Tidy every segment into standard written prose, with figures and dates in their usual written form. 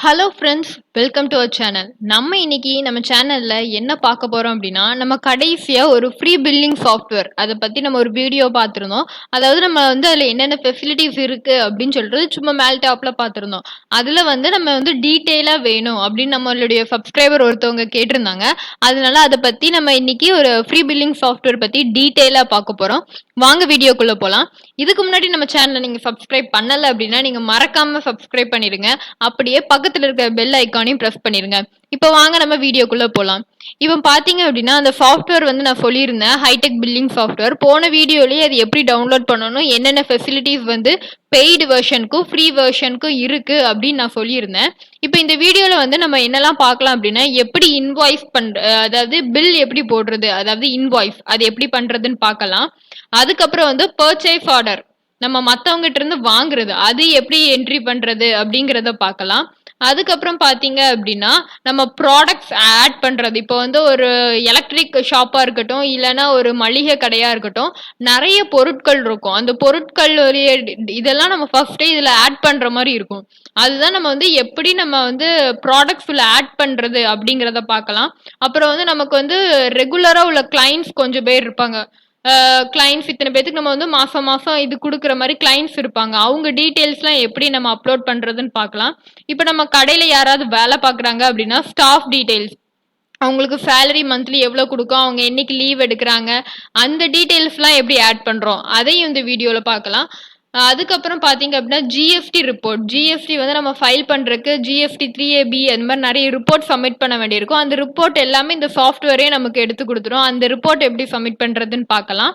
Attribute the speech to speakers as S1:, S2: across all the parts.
S1: Hello friends, welcome to our channel. நம்ம இன்னைக்கு நம்ம சேனல்ல என்ன பார்க்க போறோம் அப்படின்னா, நம்ம கடைசியா ஒரு ஃப்ரீ பில்லிங் சாஃப்ட்வேர் அதை பத்தி நம்ம ஒரு வீடியோ பார்த்துருந்தோம். அதாவது நம்ம வந்து அதில் என்னென்ன ஃபெசிலிட்டிஸ் இருக்கு அப்படின்னு சொல்றது சும்மா மேல் டாப்ல பார்த்துருந்தோம். அதுல வந்து நம்ம வந்து டீட்டெயிலா வேணும் அப்படின்னு நம்மளுடைய சப்ஸ்கிரைபர் ஒருத்தவங்க கேட்டிருந்தாங்க. அதனால அதை பத்தி நம்ம இன்னைக்கு ஒரு ஃப்ரீ பில்லிங் சாஃப்ட்வேர் பத்தி டீட்டெயிலா பார்க்க போறோம். வாங்க வீடியோக்குள்ள போலாம். இதுக்கு முன்னாடி நம்ம சேனலை நீங்க சப்ஸ்கிரைப் பண்ணல அப்படின்னா நீங்க மறக்காம சப்ஸ்கிரைப் பண்ணிருங்க. அப்படியே பக்கத்துல இருக்க பெல் ஐக்கானையும் பிரஸ் பண்ணிருங்க. இப்போ வாங்க நம்ம வீடியோக்குள்ள போலாம். இப்போ பாத்தீங்க அப்படின்னா அந்த சாஃப்ட்வேர் வந்து நான் சொல்லியிருந்தேன், ஹைடெக் பில்லிங் சாஃப்ட்வேர். போன வீடியோலயே அது எப்படி டவுன்லோட் பண்ணணும், என்னென்ன ஃபெசிலிட்டிஸ் வந்து பெய்டு வெர்ஷனுக்கும் ஃப்ரீ வெர்ஷனுக்கும் இருக்கு அப்படின்னு நான் சொல்லியிருந்தேன். இப்போ இந்த வீடியோல வந்து நம்ம என்னெல்லாம் பார்க்கலாம் அப்படின்னா, எப்படி இன்வாய்ஸ் அதாவது பில் எப்படி போடுறது, அதாவது இன்வாய்ஸ் அது எப்படி பண்றதுன்னு பார்க்கலாம். அதுக்கப்புறம் வந்து பர்ச்சேஸ் ஆர்டர், நம்ம மத்தவங்ககிட்ட இருந்து வாங்குறது அது எப்படி என்ட்ரி பண்றது அப்படிங்கறத பார்க்கலாம். அதுக்கப்புறம் பாத்தீங்க அப்படின்னா நம்ம ப்ராடக்ட்ஸ் ஆட் பண்றது. இப்போ வந்து ஒரு எலக்ட்ரிக் ஷாப்பா இருக்கட்டும், இல்லைன்னா ஒரு மளிகை கடையா இருக்கட்டும், நிறைய பொருட்கள் இருக்கும். அந்த பொருட்கள் இதெல்லாம் நம்ம ஃபர்ஸ்டே இதுல ஆட் பண்ற மாதிரி இருக்கும். அதுதான் நம்ம வந்து எப்படி நம்ம வந்து ப்ராடக்ட்ஸ் ஆட் பண்றது அப்படிங்கறத பார்க்கலாம். அப்புறம் வந்து நமக்கு வந்து ரெகுலரா உள்ள கிளைண்ட்ஸ் கொஞ்சம் பேர் இருப்பாங்க. கிளைண்ட்ஸ் இத்தனை பேத்துக்கு நம்ம வந்து மாசம் மாசம் இது கொடுக்குற மாதிரி கிளைண்ட்ஸ் இருப்பாங்க. அவங்க டீட்டெயில்ஸ்லாம் எப்படி நம்ம அப்லோட் பண்றதுன்னு பார்க்கலாம். இப்போ நம்ம கடையில யாராவது வேலை பார்க்குறாங்க அப்படின்னா ஸ்டாஃப் டீட்டெயில்ஸ், அவங்களுக்கு சேலரி மந்த்லி எவ்வளோ கொடுக்கும், அவங்க என்னைக்கு லீவ் எடுக்கிறாங்க, அந்த டீட்டெயில்ஸ்லாம் எப்படி ஆட் பண்ணுறோம் அதையும் இந்த வீடியோவில் பார்க்கலாம். அதுக்கப்புறம் பார்த்தீங்க அப்படின்னா ஜிஎஸ்டி ரிப்போர்ட். ஜிஎஸ்டி வந்து நம்ம ஃபைல் பண்ணுறதுக்கு ஜிஎஸ்டி 3AB அந்த மாதிரி நிறைய ரிப்போர்ட் சப்மிட் பண்ண வேண்டியிருக்கும். அந்த ரிப்போர்ட் எல்லாமே இந்த சாஃப்ட்வேரே நமக்கு எடுத்து கொடுத்துரும். அந்த ரிப்போர்ட் எப்படி சப்மிட் பண்ணுறதுன்னு பார்க்கலாம்.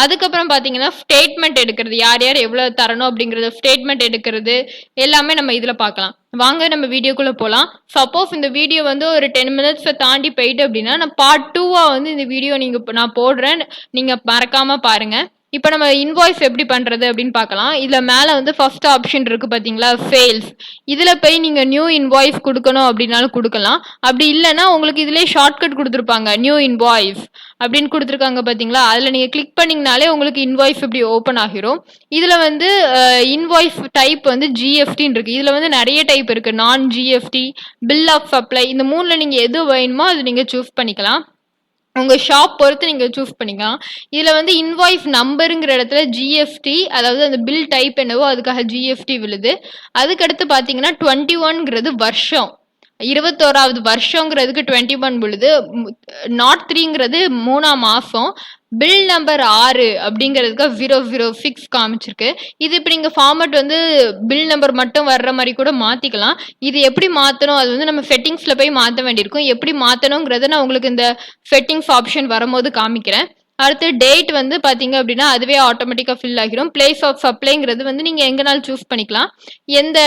S1: அதுக்கப்புறம் பார்த்தீங்கன்னா ஸ்டேட்மெண்ட் எடுக்கிறது, யார் யார் எவ்வளோ தரணும் அப்படிங்கிறத ஸ்டேட்மெண்ட் எடுக்கிறது எல்லாமே நம்ம இதில் பார்க்கலாம். வாங்க நம்ம வீடியோக்குள்ளே போகலாம். சப்போஸ் இந்த வீடியோ வந்து ஒரு 10 மினிட்ஸை தாண்டி போயிட்டு அப்படின்னா நான் பார்ட் 2 வந்து இந்த வீடியோ நான் போடுறேன், நீங்கள் மறக்காமல் பாருங்கள். இப்போ நம்ம இன்வாய்ஸ் எப்படி பண்றது அப்படின்னு பார்க்கலாம். இதுல மேல வந்து ஃபர்ஸ்ட் ஆப்ஷன் இருக்கு பாத்தீங்களா, சேல்ஸ். இதுல போய் நீங்க நியூ இன்வாய்ஸ் கொடுக்கணும் அப்படின்னாலும் கொடுக்கலாம். அப்படி இல்லைன்னா உங்களுக்கு இதுலயே ஷார்ட்கட் கொடுத்துருப்பாங்க, நியூ இன்வாய்ஸ் அப்படின்னு கொடுத்துருக்காங்க பாத்தீங்களா. அதுல நீங்க கிளிக் பண்ணீங்கனாலே உங்களுக்கு இன்வாய்ஸ் இப்படி ஓப்பன் ஆகிரும். இதுல வந்து இன்வாய்ஸ் டைப் வந்து ஜிஎஸ்டின்னு இருக்கு. இதுல வந்து நிறைய டைப் இருக்கு, நான் ஜிஎஸ்டி, பில் ஆஃப் சப்ளை. இந்த மூணுல நீங்க எது வேணுமோ அது நீங்க சூஸ் பண்ணிக்கலாம். உங்க ஷாப் பொறுத்து நீங்க சூஸ் பண்ணிக்கலாம். இதுல வந்து இன்வாய்ஸ் நம்பருங்கிற இடத்துல ஜிஎஸ்டி, அதாவது அந்த பில் டைப் என்னவோ அதுக்காக ஜிஎஸ்டி விழுது. அதுக்கடுத்து பாத்தீங்கன்னா 21ங்கிறது வருஷம், 21வது வருஷங்கிறதுக்கு 21 விழுது. 03ங்கிறது 3ஆம் மாசம். பில் நம்பர் 6 அப்படிங்கிறதுக்கு 006 காமிச்சிருக்கு. இது இப்ப நீங்க ஃபார்மட் வந்து பில் நம்பர் மட்டும் வர்ற மாதிரி கூட மாத்திக்கலாம். இது எப்படி மாத்தணும், அது வந்து நம்ம செட்டிங்ஸ்ல போய் மாத்த வேண்டியிருக்கும். எப்படி மாத்தணுங்கிறத நான் உங்களுக்கு இந்த செட்டிங்ஸ் ஆப்ஷன் வரும்போது காமிக்கிறேன். அடுத்து டேட் வந்து பாத்தீங்க அப்படின்னா அதுவே ஆட்டோமேட்டிக்கா ஃபில் ஆகிரும். பிளேஸ் ஆஃப் சப்ளைங்கிறது வந்து நீங்க எங்கனாலும் சூஸ் பண்ணிக்கலாம். எந்த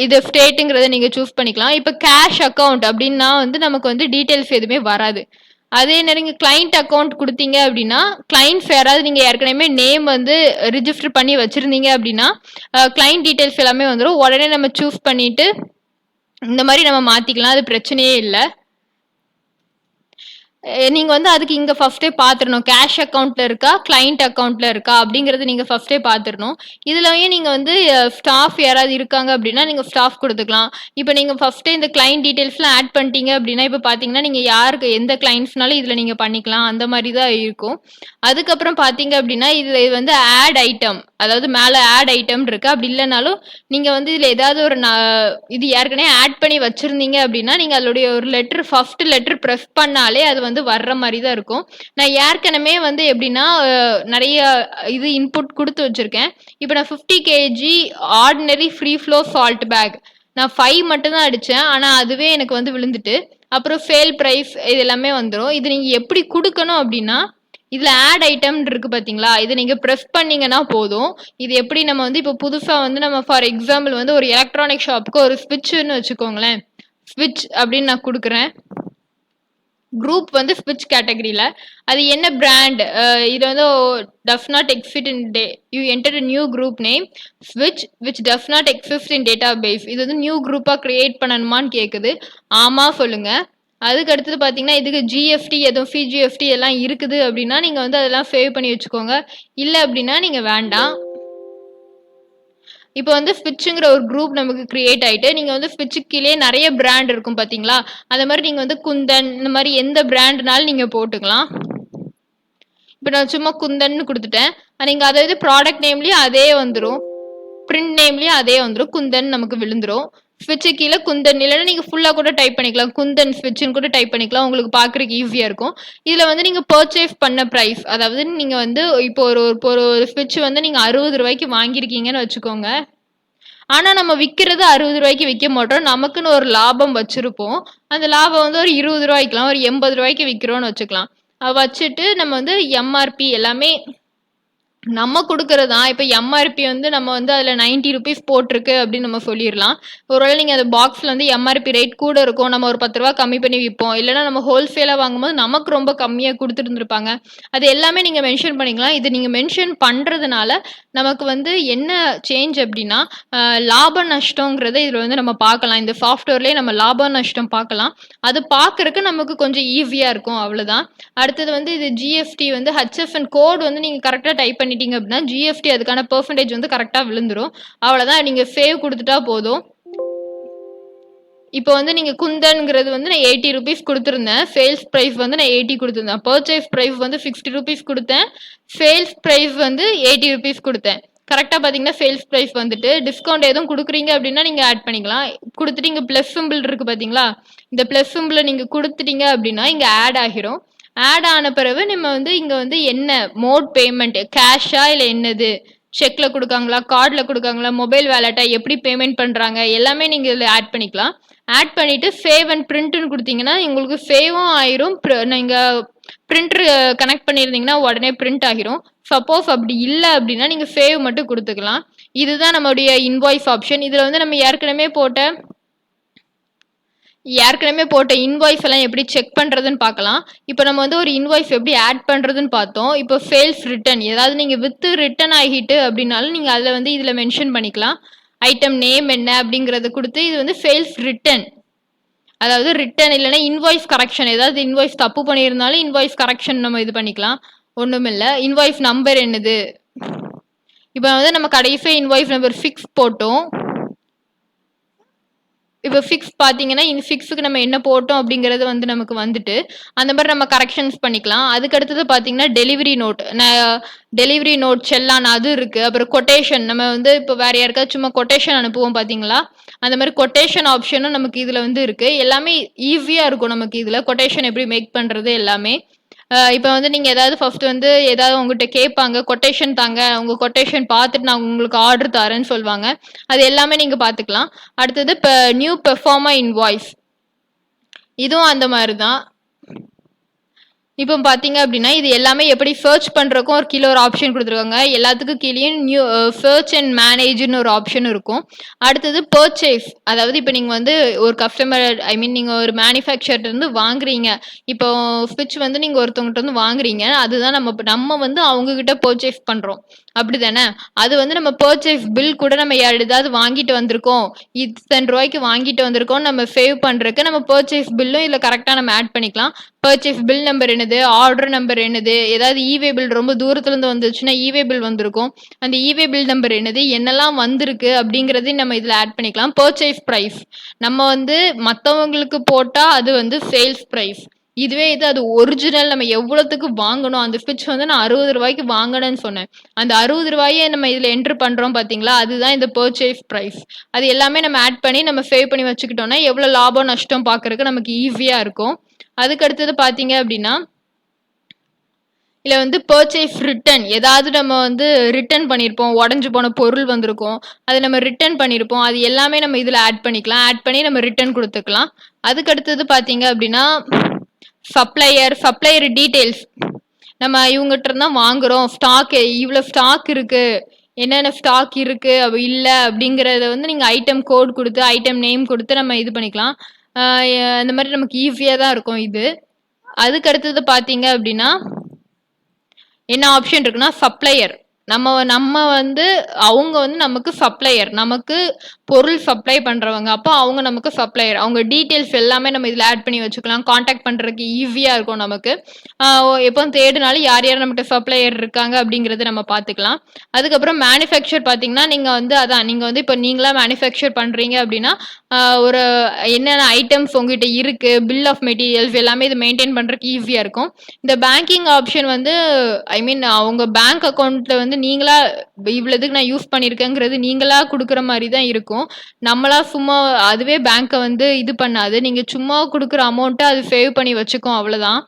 S1: இது ஸ்டேட்டுங்கிறத நீங்க சூஸ் பண்ணிக்கலாம். இப்போ கேஷ் அக்கௌண்ட் அப்படின்னா வந்து நமக்கு வந்து டீட்டெயில்ஸ் எதுவுமே வராது. அதே நேரம் நீங்க கிளைண்ட் அக்கௌண்ட் கொடுத்தீங்க அப்படின்னா, கிளைண்ட்ஸ் யாராவது நீங்க ஏற்கனவே நேம் வந்து ரிஜிஸ்டர் பண்ணி வச்சிருந்தீங்க அப்படின்னா கிளைண்ட் டீட்டெயில்ஸ் எல்லாமே வந்துடும். உடனே நம்ம சூஸ் பண்ணிட்டு இந்த மாதிரி நம்ம மாத்திக்கலாம், அது பிரச்சனையே இல்லை. நீங்க வந்து அதுக்கு இங்க ஃபர்ஸ்டே பாத்துறணும், கேஷ் அக்கௌண்ட்ல இருக்கா கிளைண்ட் அக்கௌண்ட்ல இருக்கா அப்படிங்கறது நீங்க ஃபர்ஸ்டே பாத்துறணும். இதுலயும் நீங்க வந்து ஸ்டாஃப் யாராவது இருக்காங்க அப்படின்னா நீங்க ஸ்டாஃப் கொடுத்துக்கலாம். இப்போ நீங்க ஃபர்ஸ்டே இந்த கிளைண்ட் டீடைல்ஸ்லாம் ஆட் பண்ணிட்டீங்க அப்படின்னா இப்போ பாத்தீங்கன்னா நீங்க யாருக்கு எந்த கிளைண்ட்ஸ்னாலும் இதுல நீங்க பண்ணிக்கலாம், அந்த மாதிரி தான் இருக்கும். அதுக்கப்புறம் பாத்தீங்க அப்படின்னா இதுல வந்து ஆட் ஐட்டம், அதாவது மேல ஆட் ஐட்டம் இருக்கு. அப்படி இல்லைனாலும் நீங்க வந்து இதுல ஏதாவது ஒரு இது ஏற்கனவே ஆட் பண்ணி வச்சிருந்தீங்க அப்படின்னா நீங்க அதோடைய ஒரு லெட்டர், ஃபர்ஸ்ட் லெட்டர் பிரஸ் பண்ணாலே அது வந்து வர்ற மாதிரி தான் இருக்கும். நான் ஏற்கனவே வந்து எப்படின்னா நிறைய இது இன்புட் கொடுத்து வச்சிருக்கேன். இப்போ நான் 50 kg ordinary free flow salt pack நான் 5 மட்டும் தான் அடிச்சேன், ஆனா அதுவே எனக்கு வந்து விழுந்துட்டு. அப்புறம் சேல் பிரைஸ் இது எல்லாமே வந்துடும். இது நீங்க எப்படி கொடுக்கணும் அப்படின்னா இதுல ஆட் ஐட்டம் இருக்கு பாத்தீங்களா, இதை நீங்க ப்ரெஸ் பண்ணீங்கன்னா போதும். இது எப்படி நம்ம வந்து இப்போ புதுசா வந்து நம்ம ஃபார் எக்ஸாம்பிள் வந்து ஒரு எலக்ட்ரானிக் ஷாப்புக்கு ஒரு ஸ்விட்ச்னு வச்சுக்கோங்களேன், ஸ்விட்ச் அப்படின்னு நான் கொடுக்குறேன். குரூப் வந்து ஸ்விட்ச் கேட்டகரியில அது என்ன பிராண்ட், இது வந்து does not exist in you enter a new group name switch which does not exist in database. இது வந்து நியூ குரூப்பா கிரியேட் பண்ணணுமான்னு கேக்குது. ஆமா சொல்லுங்க. அதுக்கு அடுத்தது பாத்தீங்கன்னா இதுக்கு ஜிஎஸ்டி எதுவும் சிஜிஎஸ்டி எல்லாம் இருக்குது அப்படின்னா நீங்க வந்து அதெல்லாம் சேவ் பண்ணி வச்சுக்கோங்க. இல்லை அப்படின்னா நீங்க வேண்டாம். இப்போ வந்து ஸ்விட்சுங்கிற ஒரு குரூப் நமக்கு கிரியேட் ஆயிட்டு நீங்க வந்து ஸ்விட்சுக்கு கீழே நிறைய பிராண்ட் இருக்கும் பாத்தீங்களா, அந்த மாதிரி நீங்க வந்து குந்தன் இந்த மாதிரி எந்த பிராண்ட்னாலும் நீங்க போட்டுக்கலாம். இப்போ நான் சும்மா குந்தன்னு கொடுத்துட்டேன். நீங்க அதாவது ப்ராடக்ட் நேம்லயும் அதே வந்துடும், பிரிண்ட் நேம்லயும் அதே வந்துடும், குந்தன் நமக்கு விழுந்துரும். ஸ்விட்சு கீழே குந்தன் இல்லைன்னா நீங்க ஃபுல்லா கூட டைப் பண்ணிக்கலாம், குந்தன் ஸ்விட்ச்னு கூட டைப் பண்ணிக்கலாம், உங்களுக்கு பாக்குறதுக்கு ஈஸியா இருக்கும். இதுல வந்து நீங்க பர்ச்சேஸ் பண்ண பிரைஸ், அதாவது நீங்க வந்து இப்போ ஒரு ஸ்விட்ச் வந்து நீங்க 60 ரூபாய்க்கு வாங்கியிருக்கீங்கன்னு வச்சுக்கோங்க. ஆனா நம்ம விக்கிறது 60 ரூபாய்க்கு விற்க மாட்டோம், நமக்குன்னு ஒரு லாபம் வச்சிருப்போம். அந்த லாபம் வந்து ஒரு 20 ரூபாய்க்குலாம் ஒரு 80 ரூபாய்க்கு விற்கிறோம்னு வச்சுக்கலாம். வச்சுட்டு நம்ம வந்து எம்ஆர்பி எல்லாமே நம்ம குடுக்குறதான். இப்ப எம்ஆர்பி வந்து நம்ம வந்து அதுல 90 ரூபீஸ் போட்டிருக்கு அப்படின்னு நம்ம சொல்லிடலாம். ஒருவேளை நீங்க அந்த பாக்ஸ்ல வந்து எம்ஆர்பி ரேட் கூட இருக்கும், நம்ம ஒரு 10 ரூபா கம்மி பண்ணி விற்போம், இல்லைன்னா நம்ம ஹோல்சேலா வாங்கும்போது நமக்கு ரொம்ப கம்மியா கொடுத்துட்டு இருந்திருப்பாங்க. அது எல்லாமே நீங்க மென்ஷன் பண்ணிக்கலாம். இது நீங்க மென்ஷன் பண்றதுனால நமக்கு வந்து என்ன சேஞ்ச் அப்படின்னா, லாப நஷ்டங்கிறத இதுல வந்து நம்ம பார்க்கலாம். இந்த சாஃப்ட்வேர்லயே நம்ம லாப நஷ்டம் பார்க்கலாம். அது பார்க்கறதுக்கு நமக்கு கொஞ்சம் ஈஸியா இருக்கும், அவ்வளவுதான். அடுத்தது வந்து இது ஜிஎஸ்டி வந்து ஹெச்எஃப்என் கோட் வந்து நீங்க கரெக்டா டைப் பண்ணிட்டீங்க அப்படின்னா ஜிஎஸ்டி அதுக்கான பெர்சன்டேஜ் வந்து கரெக்டா விழுந்துரும். அவ்வளவுதான், நீங்க சேவ் கொடுத்துட்டா போதும். இப்போ வந்து நீங்க குந்தன்ங்கிறது வந்து நான் 80 ரூபீஸ் கொடுத்துருந்தேன், சேல்ஸ் பிரைஸ் வந்து நான் 80 கொடுத்துருந்தேன். பர்ச்சேஸ் பிரைஸ் வந்து 60 ரூபீஸ் கொடுத்தேன், சேல்ஸ் பிரைஸ் வந்து 80 ரூபீஸ் கொடுத்தேன். கரெக்டா பாத்தீங்கன்னா சேல்ஸ் பிரைஸ் வந்துட்டு டிஸ்கவுண்ட் எதுவும் கொடுக்குறீங்க அப்படின்னா நீங்க ஆட் பண்ணிக்கலாம். கொடுத்துட்டு இங்க பிளஸ் சிம்பிள் இருக்கு பாத்தீங்களா, இந்த பிளஸ் சிம்பிளை நீங்க கொடுத்துட்டீங்க அப்படின்னா இங்க ஆட் ஆகிரும். ஆட் ஆன பிறகு நம்ம வந்து இங்க வந்து என்ன மோட் பேமெண்ட், கேஷா இல்லை என்னது, செக்ல கொடுக்காங்களா, கார்டில் கொடுக்காங்களா, மொபைல் வேலட்டா, எப்படி பேமெண்ட் பண்றாங்க எல்லாமே நீங்க இதில் ஆட் பண்ணிக்கலாம். ஆட் பண்ணிட்டு சேவ் அண்ட் பிரிண்ட்னு கொடுத்தீங்கன்னா உங்களுக்கு சேவும் ஆயிரும், நீங்க பிரிண்டர் கனெக்ட் பண்ணியிருந்தீங்கன்னா உடனே பிரிண்ட் ஆகிரும். சப்போஸ் அப்படி இல்லை அப்படின்னா நீங்க சேவ் மட்டும் கொடுத்துக்கலாம். இதுதான் நம்மளுடைய இன்வாய்ஸ் ஆப்ஷன். இதுல வந்து நம்ம ஏற்கனவே போட்ட இன்வாய்ஸ் எல்லாம் எப்படி செக் பண்றதுன்னு பார்க்கலாம். இப்போ நம்ம வந்து ஒரு இன்வாய்ஸ் எப்படி ஆட் பண்றதுன்னு பார்த்தோம். இப்போ சேல்ஸ் ரிட்டர்ன், ஏதாவது நீங்க வித்து ரிட்டர்ன் ஆகிட்டு அப்படின்னாலும் நீங்க அதில் வந்து இதுல மென்ஷன் பண்ணிக்கலாம். ஐட்டம் நேம் என்ன அப்படிங்கறத கொடுத்து இது வந்து சேல்ஸ் ரிட்டர்ன், அதாவது ரிட்டர்ன் இல்லைன்னா இன்வாய்ஸ் கரெக்ஷன், ஏதாவது இன்வாய்ஸ் தப்பு பண்ணியிருந்தாலும் இன்வாய்ஸ் கரெக்ஷன் நம்ம இது பண்ணிக்கலாம். ஒண்ணுமில்ல, இன்வாய்ஸ் நம்பர் என்னது, இப்போ வந்து நம்ம கடைசி இன்வாய்ஸ் நம்பர் 6 போட்டோம். இப்போ ஃபிக்ஸ் பார்த்தீங்கன்னா இந்த ஃபிக்ஸுக்கு நம்ம என்ன போட்டோம் அப்படிங்கிறது வந்து நமக்கு வந்துட்டு அந்த மாதிரி நம்ம கரெக்ஷன்ஸ் பண்ணிக்கலாம். அதுக்கு அடுத்தது பார்த்தீங்கன்னா டெலிவரி நோட் செல்லான் அது இருக்கு. அப்புறம் கொட்டேஷன், நம்ம வந்து இப்போ வேற யாருக்காவது சும்மா கொட்டேஷன் அனுப்புவோம் பார்த்தீங்களா, அந்த மாதிரி கொட்டேஷன் ஆப்ஷனும் நமக்கு இதில் வந்து இருக்கு. எல்லாமே ஈஸியாக இருக்கும் நமக்கு இதில் கொட்டேஷன் எப்படி மேக் பண்ணுறது எல்லாமே. இப்போ வந்து நீங்க ஏதாவது ஃபர்ஸ்ட் வந்து ஏதாவது உங்ககிட்ட கேட்பாங்க, கொட்டேஷன் தாங்க, உங்க கொட்டேஷன் பார்த்துட்டு நான் உங்களுக்கு ஆர்டர் தரேன்னு சொல்லுவாங்க. அது எல்லாமே நீங்க பார்த்துக்கலாம். அடுத்தது இப்போ நியூ பெர்ஃபார்மா இன்வாய்ஸ், இதுவும் அந்த மாதிரி தான். இப்போ பார்த்தீங்க அப்படின்னா இது எல்லாமே எப்படி சர்ச் பண்ணுறக்கும் ஒரு கீழே ஒரு ஆப்ஷன் கொடுத்துருக்காங்க. எல்லாத்துக்கும் கீழேயும் நியூ சர்ச் அண்ட் மேனேஜ்னு ஒரு ஆப்ஷன் இருக்கும். அடுத்தது பர்ச்சேஸ், அதாவது இப்போ நீங்கள் வந்து ஒரு கஸ்டமர் நீங்கள் ஒரு மேனுஃபேக்சர்லேருந்து வாங்குறீங்க. இப்போ ஸ்விட்ச் வந்து நீங்கள் ஒருத்தவங்ககிட்ட வந்து வாங்குறீங்க, அதுதான் நம்ம வந்து அவங்கக்கிட்ட பர்ச்சேஸ் பண்ணுறோம், அப்படி தானே. அது வந்து நம்ம பர்ச்சேஸ் பில் கூட நம்ம ஏதாவது வாங்கிட்டு வந்திருக்கோம், இத்தனை ரூபாய்க்கு வாங்கிட்டு வந்திருக்கோம் நம்ம சேவ் பண்ணுறதுக்கு நம்ம பர்ச்சேஸ் பில்லும் இதில் கரெக்டாக நம்ம ஆட் பண்ணிக்கலாம். பர்ச்சேஸ் பில் நம்பர் என்னது, ஆர்டர் நம்பர் என்னது, ஏதாவது இவே பில் ரொம்ப தூரத்துல இருந்து வந்துச்சுன்னா இவே பில் வந்திருக்கும், அந்த இவே பில் நம்பர் என்னது, என்னெல்லாம் வந்திருக்கு அப்படிங்கறதையும் நம்ம இதுல ஆட் பண்ணிக்கலாம். பர்ச்சேஸ் பிரைஸ் நம்ம வந்து மற்றவங்களுக்கு போட்டா அது வந்து சேல்ஸ் பிரைஸ். இதுவே இது அது ஒரிஜினல் நம்ம எவ்வளவுக்கு வாங்கணும், அந்த ஸ்விட்ச் வந்து நான் 60 ரூபாய்க்கு வாங்கணும்னு சொன்னேன், அந்த 60 ரூபாயே நம்ம இதுல என்ட்ரு பண்றோம் பாத்தீங்களா, அதுதான் இந்த பர்ச்சேஸ் பிரைஸ். அது எல்லாமே நம்ம ஆட் பண்ணி நம்ம சேவ் பண்ணி வச்சுக்கிட்டோம்னா எவ்வளவு லாபம் நஷ்டம் பாக்குறதுக்கு நமக்கு ஈஸியா இருக்கும். அதுக்கு அடுத்தது பாத்தீங்க அப்படின்னா இல்ல வந்து பர்ச்சேஸ் ரிட்டர்ன், ஏதாவது நம்ம வந்து ரிட்டர்ன் பண்ணியிருப்போம், உடஞ்சு போன பொருள் வந்திருக்கும், அதை நம்ம ரிட்டர்ன் பண்ணியிருப்போம், அது எல்லாமே நம்ம இதில் ஆட் பண்ணிக்கலாம். ஆட் பண்ணி நம்ம ரிட்டர்ன் கொடுத்துக்கலாம். அதுக்கு அடுத்தது பார்த்தீங்க அப்படின்னா சப்ளையர் டீட்டெயில்ஸ், நம்ம இவங்ககிட்ட இருந்தா வாங்குறோம், ஸ்டாக் இவ்வளோ ஸ்டாக் இருக்கு, என்னென்ன ஸ்டாக் இருக்கு இல்லை அப்படிங்கிறத வந்து நீங்கள் ஐட்டம் கோட் கொடுத்து ஐட்டம் நேம் கொடுத்து நம்ம இது பண்ணிக்கலாம். இந்த மாதிரி நமக்கு ஈஸியாக தான் இருக்கும் இது. அதுக்கு அடுத்தது பார்த்தீங்க அப்படின்னா என்ன ஆப்ஷன் இருக்குன்னா சப்ளையர், நம்ம நம்ம வந்து அவங்க வந்து நமக்கு சப்ளையர். நமக்கு பொருள் சப்ளை பண்றவங்க. அப்போ அவங்க நமக்கு சப்ளையர். அவங்க டீட்டெயில்ஸ் எல்லாமே நம்ம இதுல ஆட் பண்ணி வச்சுக்கலாம். கான்டாக்ட் பண்றதுக்கு ஈஸியா இருக்கும் நமக்கு. எப்போ தேடுனாலும் யார் யார் நம்மட்ட சப்ளையர் இருக்காங்க அப்படிங்கிறத நம்ம பார்த்துக்கலாம். அதுக்கப்புறம் மேனுஃபேக்சர் பார்த்தீங்கன்னா, நீங்க வந்து இப்ப நீங்களா மேனுஃபேக்சர் பண்றீங்க அப்படின்னா, ஒரு என்னென்ன ஐட்டம்ஸ் உங்ககிட்ட இருக்கு, பில் ஆஃப் மெட்டீரியல்ஸ் எல்லாமே இது மெயின்டெயின் பண்றதுக்கு ஈஸியா இருக்கும். இந்த பேங்கிங் ஆப்ஷன் வந்து ஐ மீன் உங்க பேங்க் அக்கவுண்ட்ல வந்து நீங்களா இவ்வளவுக்கு நான் யூஸ் பண்ணியிருக்கேங்கிறது நீங்களா குடுக்குற மாதிரி தான் இருக்கும். நம்மளா சும்மா அதுவே பேங்க்கை வந்து இது பண்ணாது. நீங்க சும்மா குடுக்குற அமௌண்ட்டை அது சேவ் பண்ணி வச்சுக்கும் அவ்வளவுதான்.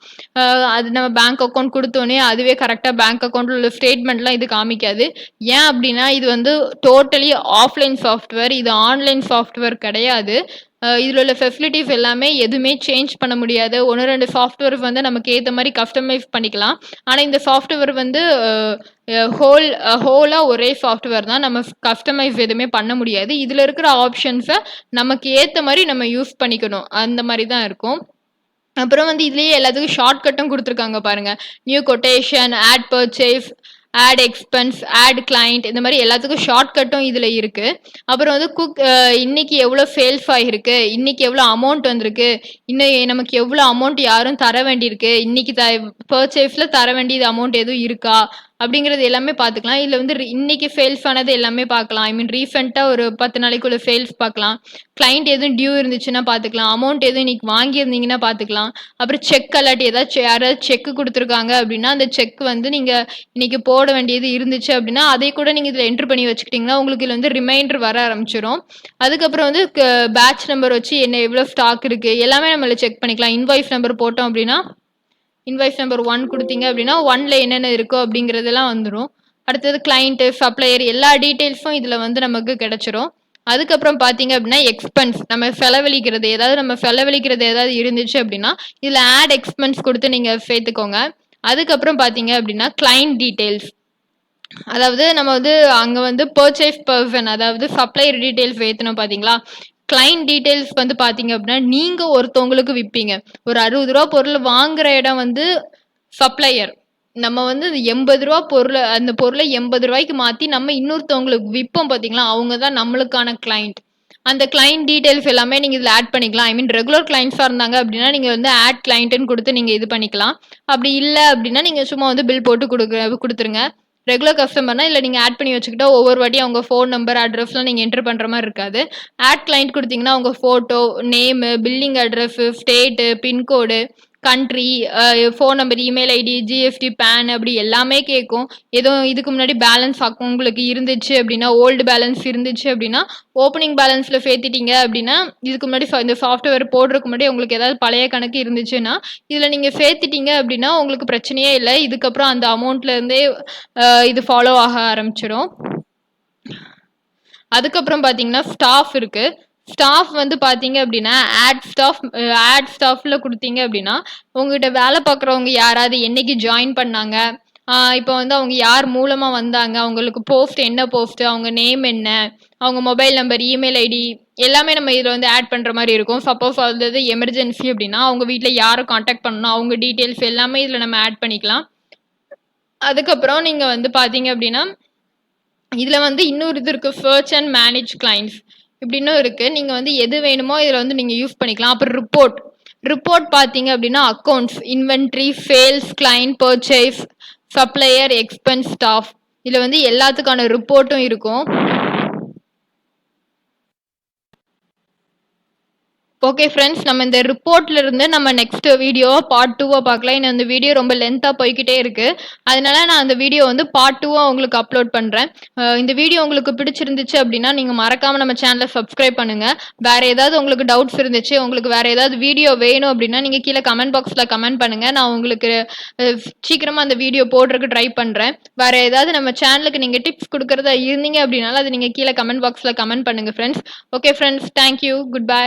S1: அது நம்ம பேங்க் அக்கவுண்ட் குடுத்தோனே அதுவே கரெக்ட்டா பேங்க் அக்கவுண்ட்ல உள்ள ஸ்டேட்மெண்ட்லாம் இது காமிக்காது. ஏன் அப்படின்னா இது வந்து டோட்டலி ஆஃப்லைன் சாஃப்ட்வேர். இது ஆன்லைன் சாஃப்ட்வேர் கிடையாது. இதுல உள்ள ஃபெசிலிட்டிஸ் எல்லாமே எதுவுமே சேஞ்ச் பண்ண முடியாது. 1, 2 சாஃப்ட்வேர் வந்து நமக்கு ஏத்த மாரி கஸ்டமைஸ் பண்ணிக்கலாம். ஆனா இந்த சாஃப்ட்வேர் வந்து ஹோலா ஒரே சாஃப்ட்வேர் தான். நம்ம கஸ்டமைஸ் எதுவுமே பண்ண முடியாது. இதுல இருக்கிற ஆப்ஷன்ஸ நமக்கு ஏத்த மாரி நம்ம யூஸ் பண்ணிக்கணும். அந்த மாரி தான் இருக்கும். அப்புறம் வந்து இதுலயே எல்லாத்துக்கும் ஷார்ட்கட்டும் குடுத்துருக்காங்க பாருங்க. New quotation, add purchase, add expense, add client இந்த மாரி எல்லாத்துக்கும் ஷார்ட்கட்டும் இதுல இருக்கு. அப்புறம் வந்து இன்னைக்கு எவ்வளோ சேல்ஸ் ஆகிருக்கு, இன்னைக்கு எவ்வளோ அமௌண்ட் வந்திருக்கு, இன்னும் நமக்கு எவ்வளோ அமௌண்ட் யாரும் தர வேண்டியிருக்கு, இன்னைக்கு பர்ச்சேஸ்ல தர வேண்டியது அமௌண்ட் எதுவும் இருக்கா அப்படிங்கிறது எல்லாமே பார்த்துக்கலாம். இதுல வந்து இன்னைக்கு சேல்ஸ் ஆனது எல்லாமே பார்க்கலாம். ஐ மீன் ரீசெண்டா ஒரு 10 நாளைக்குள்ள சேல்ஸ் பார்க்கலாம். கிளைண்ட் எதுவும் டியூ இருந்துச்சுன்னா பார்த்துக்கலாம். அமௌண்ட் எதுவும் இன்னைக்கு வாங்கியிருந்தீங்கன்னா பார்த்துக்கலாம். அப்புறம் செக் அலாட் ஏதாச்சும் யாராவது செக் குடுத்துருக்காங்க அப்படின்னா, அந்த செக் வந்து நீங்க இன்னைக்கு போட வேண்டியது இருந்துச்சு அப்படின்னா, அதை கூட நீங்க இதுல என்டர் பண்ணி வச்சுக்கிட்டீங்கன்னா, உங்களுக்கு இதுல வந்து ரிமைண்டர் வர ஆரம்பிச்சுரும். அதுக்கப்புறம் வந்து பேட்ச் நம்பர் வச்சு என்ன எவ்வளோ ஸ்டாக் இருக்கு எல்லாமே நம்ம இதுல செக் பண்ணிக்கலாம். இன்வாய்ஸ் நம்பர் போட்டோம் அப்படின்னா, இன்வாய்ஸ் நம்பர் 1 குடுத்தீங்க அப்படின்னா, 1ல என்னென்ன இருக்கோ அப்படிங்கிறதெல்லாம் வந்துரும். அடுத்தது கிளையன்ட், சப்ளையர் எல்லா டீட்டெயில்ஸும் இதுல வந்து நமக்கு கிடைச்சிரும். அதுக்கப்புறம் பார்த்தீங்க அப்படின்னா, எக்ஸ்பென்ஸ் நம்ம செலவழிக்கிறது ஏதாவது இருந்துச்சு அப்படின்னா, இதுல ஆட் எக்ஸ்பென்ஸ் குடுத்து நீங்க சேர்த்துக்கோங்க. அதுக்கப்புறம் பார்த்தீங்க அப்படின்னா, கிளையன்ட் டீட்டெயில்ஸ். அதாவது நம்ம வந்து அங்க வந்து பர்ச்சேஸ் பெர்சன் அதாவது சப்ளையர் டீட்டெயில்ஸ் ஏத்தணும் பாத்தீங்களா? கிளையன்ட் டீட்டெயில்ஸ் வந்து பாத்தீங்க அப்படின்னா, நீங்க ஒருத்தவங்களுக்கு விப்பீங்க. ஒரு ரூ. 60 பொருள் வாங்குற இடம் வந்து சப்ளையர். நம்ம வந்து ரூ. 80 அந்த பொருள ரூ. 80க்கு மாத்தி நம்ம இன்னொருத்தவங்களுக்கு விப்போம் பாத்தீங்களா? அவங்க தான் நம்மளுக்கான கிளையண்ட். அந்த கிளையண்ட் டீட்டெயில்ஸ் எல்லாமே நீங்க இதுல ஆட் பண்ணிக்கலாம். ஐ மீன் ரெகுலர் கிளையண்ட்ஸா இருந்தாங்க அப்படின்னா, நீங்க வந்து ஆட் கிளையண்ட்ன்னு குடுத்து நீங்க இது பண்ணிக்கலாம். அப்படி இல்ல அப்படின்னா, நீங்க சும்மா வந்து பில் போட்டு குடுத்துருங்க. ரெகுலர் கஸ்டமர்னா இல்ல நீங்க ஆட் பண்ணி வச்சுக்கிட்டா ஒவ்வொரு வாட்டியும் அவங்க ஃபோன் நம்பர், அட்ரஸ்லாம் நீங்க என்டர் பண்ற மாரி இருக்காது. ஆட் கிளையண்ட் குடுத்தீங்கன்னா, உங்க photo, name, billing address, state, pincode, country, phone number, email ID, GST, PAN அப்படி எல்லாமே கேட்கும். ஏதோ இதுக்கு முன்னாடி பேலன்ஸ் உங்களுக்கு இருந்துச்சு அப்படின்னா, ஓல்டு பேலன்ஸ் இருந்துச்சு அப்படின்னா, ஓப்பனிங் பேலன்ஸ்ல சேர்த்துட்டீங்க அப்படின்னா, இதுக்கு முன்னாடி இந்த சாஃப்ட்வேர் போடுறதுக்கு முன்னாடி உங்களுக்கு ஏதாவது பழைய கணக்கு இருந்துச்சுன்னா, இதுல நீங்க சேர்த்துட்டீங்க அப்படின்னா, உங்களுக்கு பிரச்சனையே இல்ல. இதுக்கப்புறம் அந்த அமௌண்ட்ல இருந்தே இது ஃபாலோ ஆக ஆரம்பிச்சிடும். அதுக்கப்புறம் பார்த்தீங்கன்னா, ஸ்டாஃப் இருக்கு. ஸ்டாஃப் வந்து பார்த்தீங்க அப்படின்னா, ஆட் ஸ்டாஃப்ல குடுத்தீங்க அப்படின்னா, உங்ககிட்ட வேலை பார்க்குறவங்க யாராவது என்னைக்கு ஜாயின் பண்ணாங்க, இப்போ வந்து அவங்க யார் மூலமா வந்தாங்க, அவங்களுக்கு போஸ்ட் என்ன போஸ்ட், அவங்க நேம் என்ன, அவங்க மொபைல் நம்பர், இமெயில் ஐடி எல்லாமே நம்ம இதில் வந்து ஆட் பண்ணுற மாதிரி இருக்கும். சப்போஸ் அது எமர்ஜென்சி அப்படின்னா, அவங்க வீட்டில் யாரை காண்டாக்ட் பண்ணணும், அவங்க டீட்டெயில்ஸ் எல்லாமே இதில் நம்ம ஆட் பண்ணிக்கலாம். அதுக்கப்புறம் நீங்க வந்து பார்த்தீங்க அப்படின்னா, இதுல வந்து இன்னொரு இது இருக்கு. சர்ச் அண்ட் மேனேஜ் கிளைண்ட்ஸ் இப்படின்னும் இருக்கு. நீங்க வந்து எது வேணுமோ இதுல வந்து நீங்க யூஸ் பண்ணிக்கலாம். அப்புறம் ரிப்போர்ட் பார்த்தீங்க அப்படின்னா, accounts, inventory, sales, client, purchase, supplier, expense, staff இதுல வந்து எல்லாத்துக்கான ரிப்போர்ட்டும் இருக்கும். ஓகே ஃப்ரெண்ட்ஸ், நம்ம இந்த ரிப்போர்ட்ல இருந்து நம்ம நெக்ஸ்ட் வீடியோ பார்ட் 2 பார்க்கலாம். இன்னும் இந்த வீடியோ ரொம்ப லென்த்தா போய்க்கிட்டே இருக்கு. அதனால நான் அந்த வீடியோ வந்து பார்ட் 2 உங்களுக்கு அப்லோட் பண்றேன். இந்த வீடியோ உங்களுக்கு பிடிச்சிருந்துச்சு அப்படின்னா நீங்க மறக்காம நம்ம சேனலை சப்ஸ்கிரைப் பண்ணுங்க. வேற ஏதாவது உங்களுக்கு டவுட்ஸ் இருந்துச்சு, உங்களுக்கு வேற ஏதாவது வீடியோ வேணும் அப்படின்னா நீங்க கீழே கமெண்ட் பாக்ஸ்ல கமெண்ட் பண்ணுங்க. நான் உங்களுக்கு சீக்கிரமா அந்த வீடியோ போடுறதுக்கு ட்ரை பண்றேன். வேற ஏதாவது நம்ம சேனலுக்கு நீங்க டிப்ஸ் கொடுக்கறதா இருந்தீங்க அப்படின்னாலும் அது நீங்க கீழே கமெண்ட் பாக்ஸ்ல கமெண்ட் பண்ணுங்க friends. Okay friends, thank you, good bye.